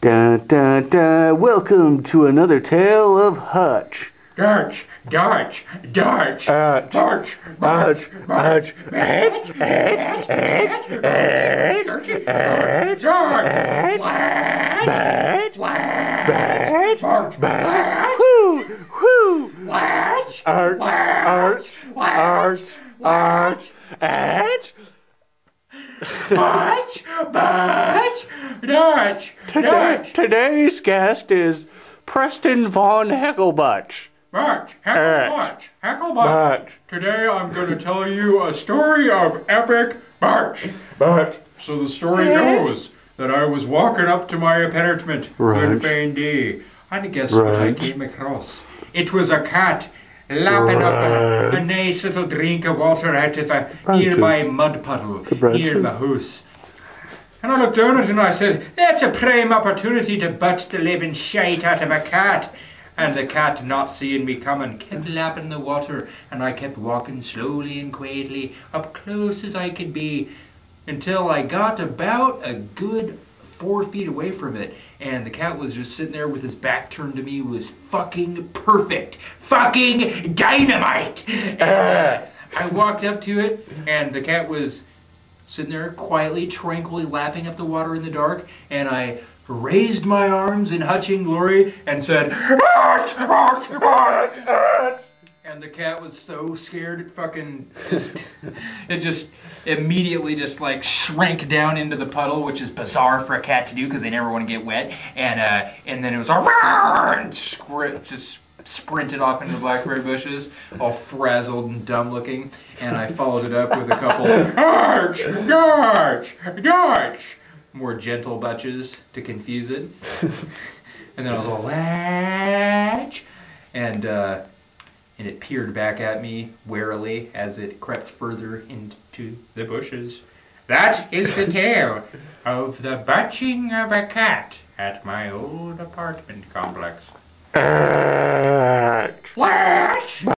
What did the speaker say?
Da da da! Welcome to another tale of Hutch. Dutch, Dutch, Dutch, Hutch, Dutch, Hutch, Hutch, Dutch, Whoo, whoo, Arch, arch, arch, arch, arch, arch. Dutch. Today's guest is Preston Von Heckelbutch. Heckelbutch. Today I'm going to tell you a story of epic Butch. So the story goes that I was walking up to my apartment one fine day, and guess what I came across? It was a cat lapping up a nice little drink of water out of a nearby mud puddle near my house. And I looked down at it and I said, that's a prime opportunity to butch the living shite out of a cat. And the cat, not seeing me coming, kept lapping the water, and I kept walking slowly and quietly up close as I could be until I got about a good 4 feet away from it, and the cat was just sitting there with his back turned to me. It was fucking perfect. Fucking dynamite! And, I walked up to it, and the cat was sitting there quietly, tranquilly lapping up the water in the dark, and I raised my arms in hutching glory and said, "Arch, arch, arch, arch." And the cat was so scared it fucking just immediately just like shrank down into the puddle, which is bizarre for a cat to do because they never want to get wet. And then it was all and just sprinted off into the blackberry bushes, all frazzled and dumb looking. And I followed it up with a couple arch, arch, arch, more gentle butches to confuse it. And then I was all latch, and it peered back at me warily as it crept further into the bushes. That is the tale of the butching of a cat at my old apartment complex. Latch!